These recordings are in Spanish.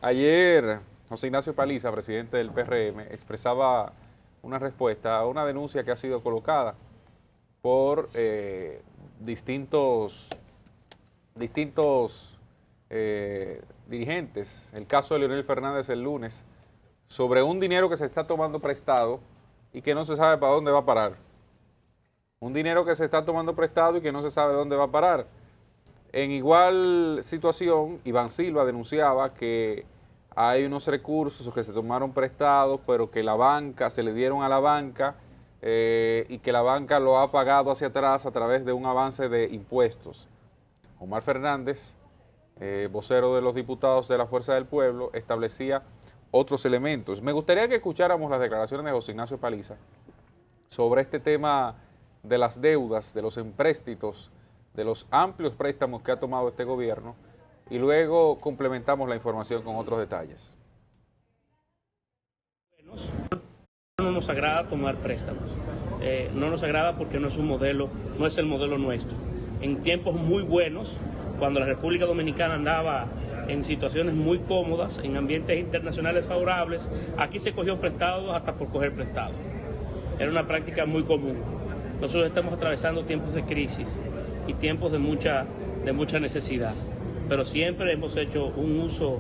Ayer, José Ignacio Paliza, presidente del PRM, expresaba una respuesta a una denuncia que ha sido colocada por distintos dirigentes. El caso de Leonel Fernández el lunes, sobre un dinero que se está tomando prestado y que no se sabe para dónde va a parar. Un dinero que se está tomando prestado y que no se sabe dónde va a parar. En igual situación, Iván Silva denunciaba que hay unos recursos que se tomaron prestados, pero que la banca, se le dieron a la banca y que la banca lo ha pagado hacia atrás a través de un avance de impuestos. Omar Fernández, vocero de los diputados de la Fuerza del Pueblo, establecía otros elementos. Me gustaría que escucháramos las declaraciones de José Ignacio Paliza sobre este tema de las deudas, de los empréstitos, de los amplios préstamos que ha tomado este gobierno, y luego complementamos la información con otros detalles. No nos agrada tomar préstamos, no nos agrada porque no es un modelo, no es el modelo nuestro. En tiempos muy buenos, cuando la República Dominicana andaba en situaciones muy cómodas, en ambientes internacionales favorables, aquí se cogió prestado hasta por coger prestado. Era una práctica muy común. Nosotros estamos atravesando tiempos de crisis y tiempos de mucha necesidad, pero siempre hemos hecho un uso,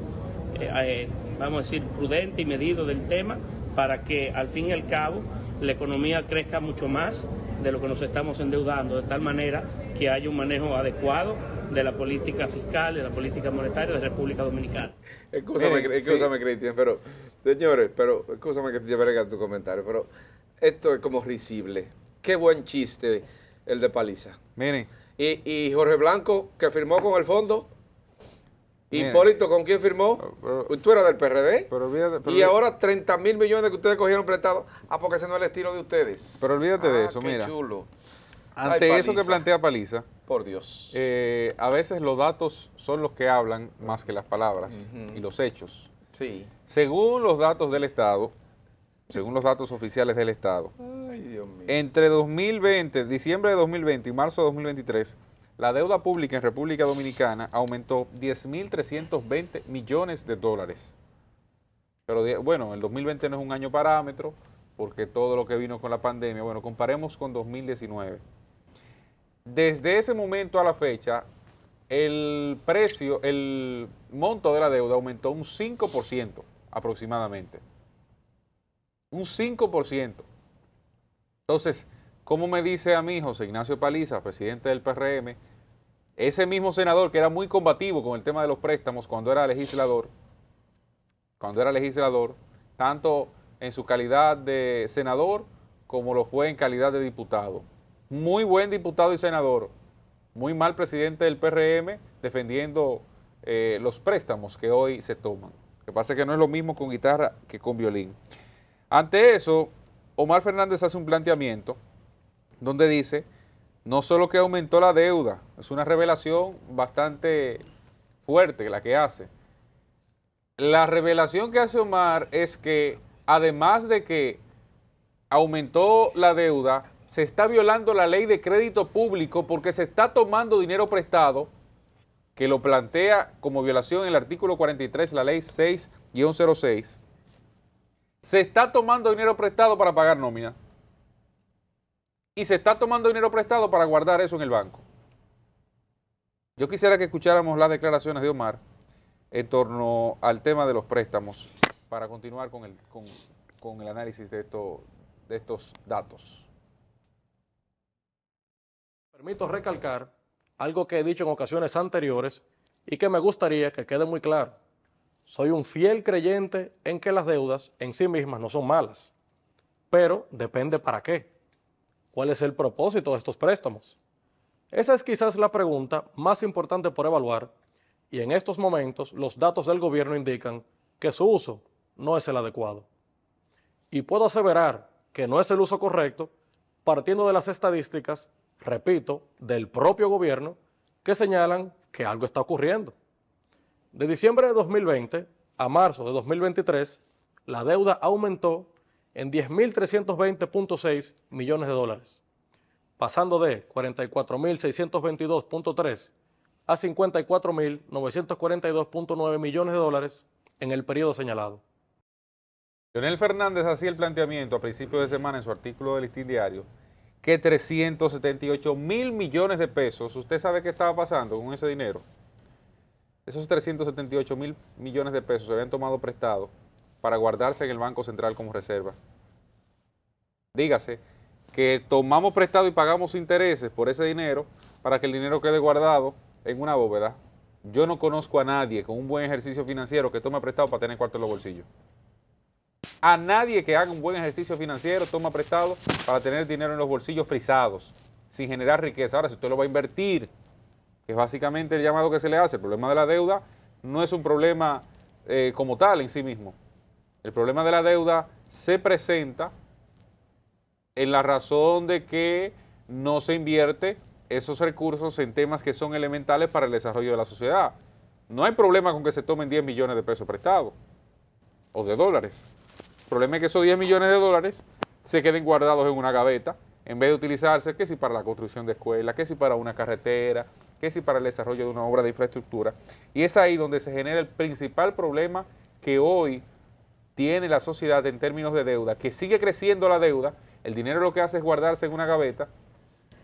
vamos a decir, prudente y medido del tema para que al fin y al cabo la economía crezca mucho más de lo que nos estamos endeudando, de tal manera que haya un manejo adecuado de la política fiscal, de la política monetaria de la República Dominicana. Escúchame, Cristian, pero, señores, escúchame que te verga tu comentario, pero esto es como risible. Qué buen chiste el de Paliza. Miren. Y Jorge Blanco, que firmó con el fondo. Miren. Hipólito, ¿con quién firmó? Tú eras del PRD. Y ahora 30 mil millones que ustedes cogieron prestados. Porque ese no es el estilo de ustedes. Pero olvídate de eso, qué mira. Chulo. Ante eso que plantea Paliza, por Dios, a veces los datos son los que hablan más que las palabras y los hechos. Sí. Según los datos del Estado, según los datos oficiales del Estado, ay, Dios mío, entre 2020, diciembre de 2020 y marzo de 2023, la deuda pública en República Dominicana aumentó 10.320 millones de dólares. Pero bueno, el 2020 no es un año parámetro porque todo lo que vino con la pandemia, bueno, comparemos con 2019. Desde ese momento a la fecha, el monto de la deuda aumentó un 5% aproximadamente. Un 5%. Entonces, ¿cómo me dice a mí José Ignacio Paliza, presidente del PRM, ese mismo senador que era muy combativo con el tema de los préstamos cuando era legislador, tanto en su calidad de senador como lo fue en calidad de diputado? Muy buen diputado y senador, muy mal presidente del PRM defendiendo los préstamos que hoy se toman. Lo que pasa es que no es lo mismo con guitarra que con violín. Ante eso, Omar Fernández hace un planteamiento donde dice, no solo que aumentó la deuda, es una revelación bastante fuerte la que hace. La revelación que hace Omar es que, además de que aumentó la deuda, se está violando la ley de crédito público porque se está tomando dinero prestado, que lo plantea como violación en el artículo 43, la ley 6-06. Se está tomando dinero prestado para pagar nómina. Y se está tomando dinero prestado para guardar eso en el banco. Yo quisiera que escucháramos las declaraciones de Omar en torno al tema de los préstamos para continuar con el análisis de estos datos. Permito recalcar algo que he dicho en ocasiones anteriores y que me gustaría que quede muy claro. Soy un fiel creyente en que las deudas en sí mismas no son malas, pero depende para qué. ¿Cuál es el propósito de estos préstamos? Esa es quizás la pregunta más importante por evaluar y en estos momentos los datos del gobierno indican que su uso no es el adecuado. Y puedo aseverar que no es el uso correcto partiendo de las estadísticas, repito, del propio gobierno que señalan que algo está ocurriendo. De diciembre de 2020 a marzo de 2023, la deuda aumentó en 10.320.6 millones de dólares, pasando de 44.622.3 a 54.942.9 millones de dólares en el periodo señalado. Leonel Fernández hacía el planteamiento a principios de semana en su artículo del Listín Diario que 378.000 millones de pesos, ¿usted sabe qué estaba pasando con ese dinero? Esos 378.000 millones de pesos se habían tomado prestado para guardarse en el Banco Central como reserva. Dígase que tomamos prestado y pagamos intereses por ese dinero para que el dinero quede guardado en una bóveda. Yo no conozco a nadie con un buen ejercicio financiero que tome prestado para tener cuarto en los bolsillos. A nadie que haga un buen ejercicio financiero toma prestado para tener dinero en los bolsillos frisados, sin generar riqueza. Ahora, si usted lo va a invertir, que es básicamente el llamado que se le hace, el problema de la deuda no es un problema como tal en sí mismo. El problema de la deuda se presenta en la razón de que no se invierte esos recursos en temas que son elementales para el desarrollo de la sociedad. No hay problema con que se tomen 10 millones de pesos prestados o de dólares. El problema es que esos 10 millones de dólares se queden guardados en una gaveta en vez de utilizarse, que si para la construcción de escuelas, que si para una carretera, que si para el desarrollo de una obra de infraestructura. Y es ahí donde se genera el principal problema que hoy tiene la sociedad en términos de deuda, que sigue creciendo la deuda, el dinero lo que hace es guardarse en una gaveta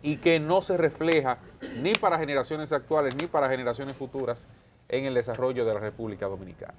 y que no se refleja ni para generaciones actuales ni para generaciones futuras en el desarrollo de la República Dominicana.